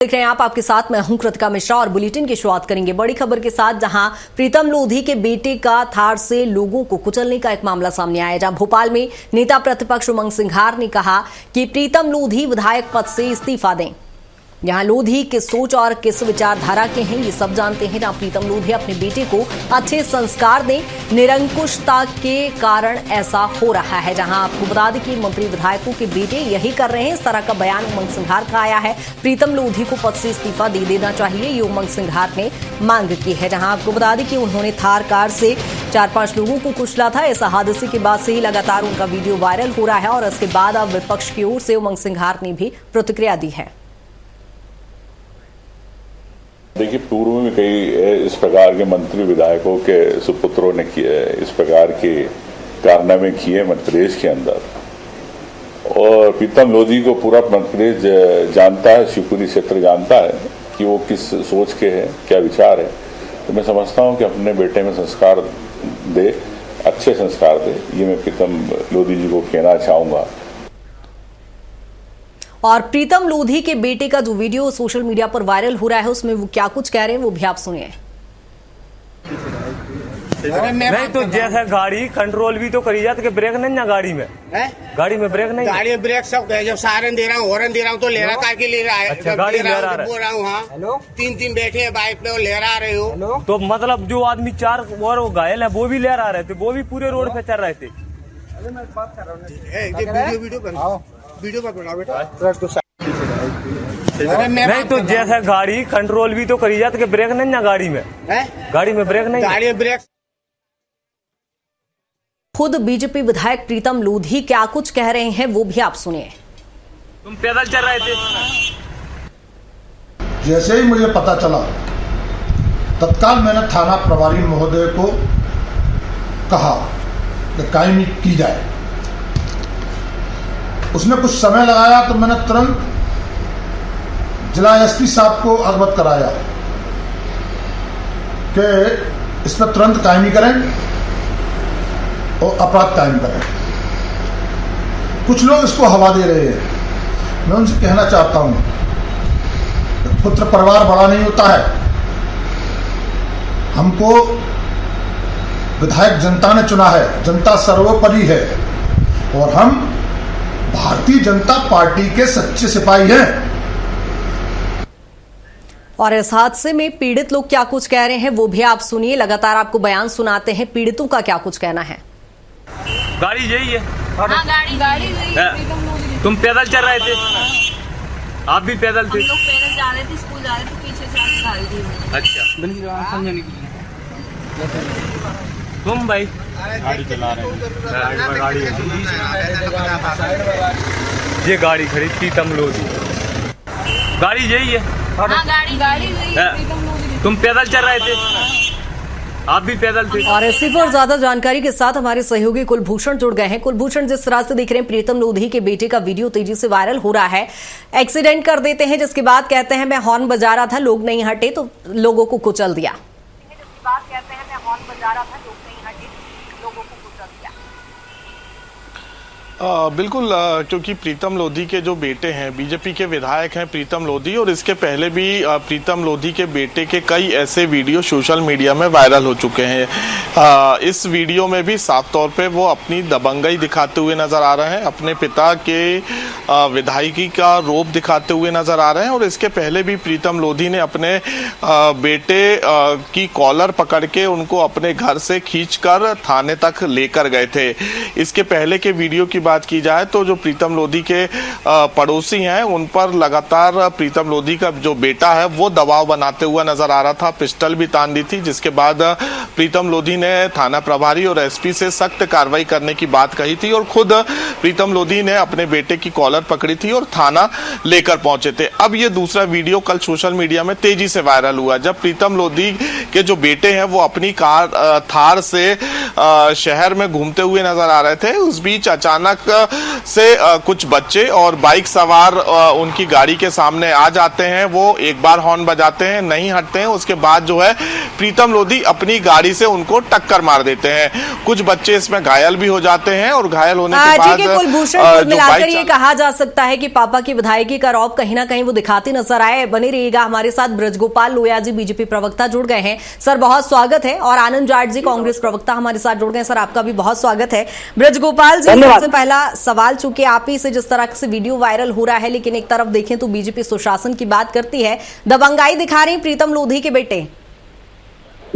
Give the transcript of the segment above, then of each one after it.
देख रहे हैं आप, आपके साथ मैं हूं कृतिका मिश्रा और बुलेटिन की शुरुआत करेंगे बड़ी खबर के साथ, जहां प्रीतम लोधी के बेटे का थार से लोगों को कुचलने का एक मामला सामने आया। जहां भोपाल में नेता प्रतिपक्ष उमंग सिंघार ने कहा कि प्रीतम लोधी विधायक पद से इस्तीफा दें। यहाँ लोधी किस सोच और किस विचारधारा के हैं ये सब जानते हैं। जहां प्रीतम लोधी अपने बेटे को अच्छे संस्कार दें, निरंकुशता के कारण ऐसा हो रहा है। जहां आपको बता दें कि मंत्री विधायकों के बेटे यही कर रहे हैं, इस तरह का बयान उमंग सिंघार का आया है। प्रीतम लोधी को पद से इस्तीफा दे देना चाहिए, ये उमंग सिंघार ने मांग की है। जहां आपको बता दें कि उन्होंने थार कार से 4-5 लोगों को कुचला था। इस हादसे के बाद से ही लगातार उनका वीडियो वायरल हो रहा है और इसके बाद अब विपक्ष की ओर से उमंग सिंघार ने भी प्रतिक्रिया दी है। देखिए, पूर्व में कई इस प्रकार के मंत्री विधायकों के सुपुत्रों ने इस प्रकार के कारनामे किए मध्य प्रदेश के अंदर, और प्रीतम लोधी को पूरा मध्य प्रदेश जानता है, शिवपुरी क्षेत्र जानता है कि वो किस सोच के हैं, क्या विचार है। तो मैं समझता हूं कि अपने बेटे में संस्कार दे, अच्छे संस्कार दे, ये मैं प्रीतम लोधी जी को कहना चाहूंगा। और प्रीतम लोधी के बेटे का जो वीडियो सोशल मीडिया पर वायरल हो रहा है, उसमें वो क्या कुछ कह रहे हैं वो भी आप सुनिए। नहीं तो जैसे गाड़ी कंट्रोल भी तो करी जाती, ब्रेक नहीं ना गाड़ी में है? गाड़ी में ब्रेक नहीं, गाड़ी में ब्रेक सब जब सायरन दे रहा हूँ, हॉर्न दे रहा हूँ तो लहरा के ले रहा है। अच्छा, गाड़ी लहरा रहा बोल रहा हूँ। हाँ, 3 बैठे हैं बाइक पे और लहरा रहे हो। तो मतलब जो आदमी 4 और वो घायल है वो भी लहरा रहे थे, वो भी पूरे रोड पे चल रहे थे। वीडियो पर बनाओ बेटा। नहीं तो जैसे गाड़ी कंट्रोल भी तो करी जाती, ब्रेक नहीं ना गाड़ी में है? गाड़ी में ब्रेक नहीं, गाड़ी में ब्रेक। खुद बीजेपी विधायक प्रीतम लोधी क्या कुछ कह रहे हैं वो भी आप सुनिए। तुम पैदल चल रहे थे, जैसे ही मुझे पता चला तत्काल मैंने थाना प्रभारी महोदय को कहा कि कायमी की जाए। उसने कुछ समय लगाया तो मैंने तुरंत जिला एसपी साहब को अवगत कराया कि इस पर तुरंत कायमी करें और अपराध कायम करें। कुछ लोग इसको हवा दे रहे हैं, मैं उनसे कहना चाहता हूं कि पुत्र परिवार बड़ा नहीं होता है। हमको विधायक जनता ने चुना है, जनता सर्वोपरि है और हम भारतीय जनता पार्टी के सच्चे सिपाही हैं। और इस हादसे में पीड़ित लोग क्या कुछ कह रहे हैं वो भी आप सुनिए। लगातार आपको बयान सुनाते हैं, पीड़ितों का क्या कुछ कहना है। गाड़ी यही है। हाँ, गाड़ी तुम पैदल चल रहे थे, आप भी पैदल थे? हम लोग पैदल जा रहे थे, स्कूल जा रहे थे, पीछे से गाड़ी दी। अच्छा, तुम भाई गाड़ी चला रहे हैं? गाड़ी ये गाड़ी खड़ी प्रीतम लोधी, गाड़ी यही है। हाँ, गाड़ी तुम पैदल चल रहे थे, आप भी पैदल थे? और इसी पर ज्यादा जानकारी के साथ हमारे सहयोगी कुलभूषण जुड़ गए हैं। कुलभूषण, जिस तरह से देख रहे हैं प्रीतम लोधी के बेटे का वीडियो तेजी से वायरल हो रहा है, एक्सीडेंट कर देते हैं, जिसके बाद कहते हैं मैं हॉर्न बजा रहा था, लोग नहीं हटे तो लोगों को कुचल दिया। बिल्कुल, क्योंकि प्रीतम लोधी के जो बेटे हैं, बीजेपी के विधायक हैं प्रीतम लोधी, और इसके पहले भी प्रीतम लोधी के बेटे के कई ऐसे वीडियो सोशल मीडिया में वायरल हो चुके हैं। इस वीडियो में भी साफ तौर पे वो अपनी दबंगई दिखाते हुए नजर आ रहे हैं, अपने पिता के विधायकी का रोप दिखाते हुए नजर आ रहे हैं। और इसके पहले भी प्रीतम लोधी ने अपने बेटे की कॉलर पकड़ के उनको अपने घर से खींचकर थाने तक लेकर गए थे। इसके पहले के वीडियो की बात की जाए तो जो प्रीतम लोधी के पड़ोसी हैं उन पर लगातार प्रीतम लोधी का जो बेटा है वो दबाव बनाते हुआ नजर आ रहा था, पिस्टल भी तान दी थी, जिसके बाद प्रीतम लोधी ने थाना प्रभारी और एसपी से सख्त कार्रवाई करने की बात कही थी और खुद प्रीतम लोधी ने अपने बेटे की कॉलर पकड़ी थी और थाना लेकर पहुंचे थे। अब ये दूसरा वीडियो कल सोशल मीडिया में तेजी से वायरल हुआ, जब प्रीतम लोधी के जो बेटे हैं वो अपनी कार थार से शहर में घूमते हुए नजर आ रहे थे। उस बीच अचानक से कुछ बच्चे और बाइक सवार उनकी गाड़ी के सामने आ जाते हैं। वो एक बार हॉर्न बजाते हैं, नहीं हटते हैं, उसके बाद जो है प्रीतम लोधी अपनी गाड़ी से उनको टक्कर मार देते हैं। कुछ बच्चे इसमें घायल भी हो जाते हैं और घायल होने के बाद कुलभूषण, मिलाकर ये कहा जा सकता है कि पापा की विधायकी का रौब कहीं ना कहीं वो दिखाती नजर आए। बने रहिएगा हमारे साथ। ब्रजगोपाल लोहिया जी बीजेपी प्रवक्ता जुड़ गए हैं, सर बहुत स्वागत है। और आनंद जाट जी कांग्रेस प्रवक्ता हमारे साथ जुड़ गए, सर आपका भी बहुत स्वागत है। ब्रजगोपाल जी, सबसे पहला सवाल, चूंकि आप ही से जिस तरह से वीडियो वायरल हो रहा है, लेकिन एक तरफ देखें तो बीजेपी सुशासन की बात करती है, दबंगाई दिखा रही प्रीतम लोधी के बेटे।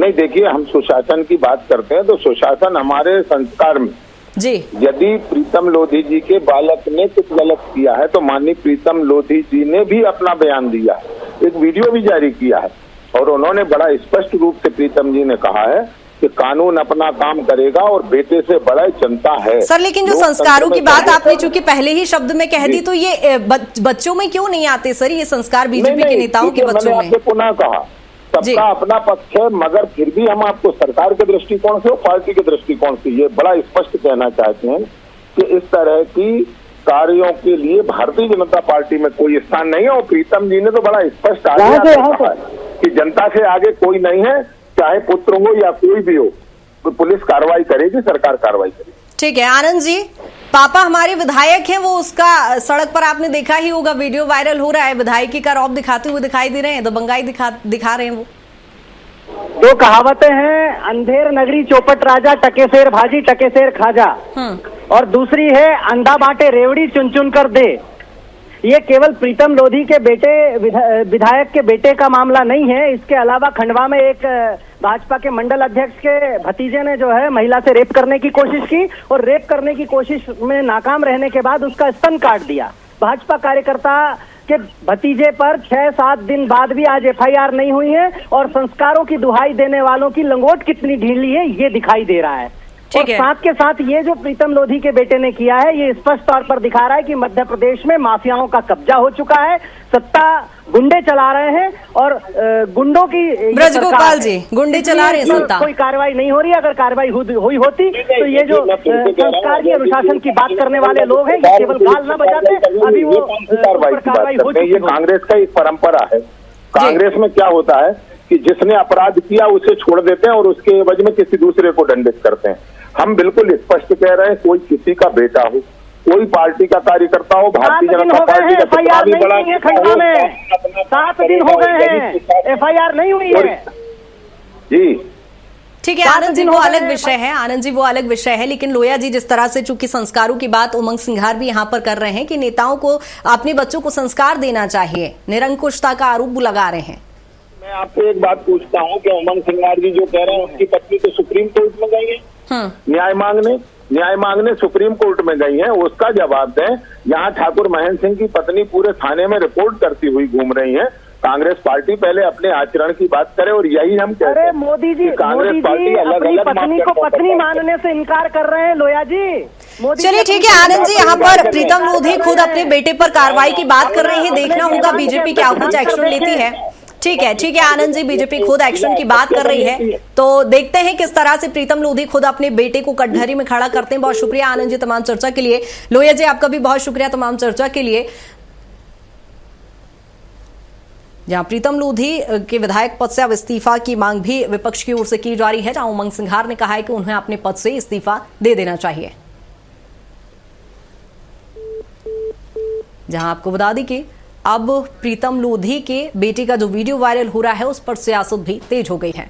नहीं, देखिए, हम सुशासन की बात करते हैं तो सुशासन हमारे संस्कार में जी। यदि प्रीतम लोधी जी के बालक ने कुछ गलत किया है तो माननीय प्रीतम लोधी जी ने भी अपना बयान दिया है, एक वीडियो भी जारी किया है और उन्होंने बड़ा स्पष्ट रूप से प्रीतम जी ने कहा है कि कानून अपना काम करेगा और बेटे से बड़ा जनता है। सर, लेकिन जो संस्कारों की बात आपने चूंकि पहले ही शब्द में कह दी, तो ये बच्चों में क्यों नहीं आते सर ये संस्कार बीजेपी के नेताओं के बच्चों में? पुनः कहा सबका अपना पक्ष है, मगर फिर भी हम आपको सरकार के दृष्टिकोण से और पार्टी के दृष्टिकोण से ये बड़ा स्पष्ट कहना चाहते हैं कि इस तरह की कार्यों के लिए भारतीय जनता पार्टी में कोई स्थान नहीं है। और प्रीतम जी ने तो बड़ा स्पष्ट कहा है कि जनता से आगे कोई नहीं है, चाहे पुत्र हो या कोई भी हो, तो पुलिस कार्रवाई करेगी, सरकार कार्रवाई करेगी। ठीक है आनंद जी, पापा हमारे विधायक हैं, वो उसका सड़क पर आपने देखा ही होगा, वीडियो वायरल हो रहा है, विधायकी का रौब दिखाते हुए दिखाई दे रहे हैं, दबंगाई दिखा रहे हैं। वो दो कहावतें हैं, अंधेर नगरी चौपट राजा, टकेसेर भाजी टकेसेर खाजा, और दूसरी है अंधा बांटे रेवड़ी चुन चुन कर दे। ये केवल प्रीतम लोधी के बेटे विधायक के बेटे का मामला नहीं है। इसके अलावा खंडवा में एक भाजपा के मंडल अध्यक्ष के भतीजे ने जो है महिला से रेप करने की कोशिश की और रेप करने की कोशिश में नाकाम रहने के बाद उसका स्तन काट दिया। भाजपा कार्यकर्ता के भतीजे पर 6-7 दिन बाद भी आज FIR नहीं हुई है और संस्कारों की दुहाई देने वालों की लंगोट कितनी ढीली है ये दिखाई दे रहा है। और साथ के साथ ये जो प्रीतम लोधी के बेटे ने किया है ये स्पष्ट तौर पर दिखा रहा है कि मध्य प्रदेश में माफियाओं का कब्जा हो चुका है, सत्ता गुंडे चला रहे हैं और गुंडों की ब्रजगोपाल जी गुंडे चला रहे हैं सत्ता। कोई कार्रवाई नहीं हो रही है। अगर कार्रवाई हुई होती तो ये जो संस्कार की अनुशासन की बात करने वाले लोग हैं ये केवल गाल न बजाते, अभी वो कार्रवाई हो चुकी है। ये कांग्रेस का एक परंपरा है। कांग्रेस में क्या होता है कि जिसने अपराध किया उसे छोड़ देते हैं और उसके एवज में किसी दूसरे को दंडित करते हैं। हम बिल्कुल स्पष्ट कह रहे हैं, कोई किसी का बेटा हो, कोई पार्टी का कार्यकर्ता हो, भारतीय जनता पार्टी का FIR नहीं हुई है खंडवा में, 7 दिन हो गए हैं, FIR नहीं हुई है। जी ठीक है आनंद जी, वो अलग विषय है। आनंद जी वो अलग विषय है, लेकिन लोहिया जी जिस तरह से चूंकि संस्कारों की बात उमंग सिंघार भी यहाँ पर कर रहे हैं कि नेताओं को अपने बच्चों को संस्कार देना चाहिए, निरंकुशता का आरोप लगा रहे हैं। मैं आपसे एक बात पूछता हूँ कि उमंग सिंघार जी जो कह रहे हैं उनकी पत्नी तो सुप्रीम कोर्ट में गई है न्याय मांगने सुप्रीम कोर्ट में गई हैं, उसका जवाब दें। यहाँ ठाकुर महेंद्र सिंह की पत्नी पूरे थाने में रिपोर्ट करती हुई घूम रही है। कांग्रेस पार्टी पहले अपने आचरण की बात करे और यही हम कहते हैं। मोदी जी कांग्रेस पार्टी अपनी पत्नी को पत्नी मानने से इनकार कर रहे हैं लोहिया जी। चलिए ठीक है आनंद जी, यहाँ पर प्रीतम लोधी खुद अपने बेटे पर कार्रवाई की बात कर रहे हैं, देखना होगा बीजेपी क्या कुछ एक्शन लेती है। ठीक है आनंद जी, बीजेपी खुद एक्शन की बात कर रही है तो देखते हैं किस तरह से प्रीतम लोधी खुद अपने बेटे को कटघरे में खड़ा करते हैं। बहुत शुक्रिया आनंद जी तमाम चर्चा के लिए। लोहिया जी आपका भी बहुत शुक्रिया तमाम चर्चा के लिए। जहां प्रीतम लोधी के विधायक पद से अब इस्तीफा की मांग भी विपक्ष की ओर से की जा रही है, जहां उमंग सिंघार ने कहा है कि उन्हें अपने पद से इस्तीफा दे देना चाहिए। जहां आपको बता दें कि अब प्रीतम लोधी के बेटे का जो वीडियो वायरल हो रहा है उस पर सियासत भी तेज हो गई है।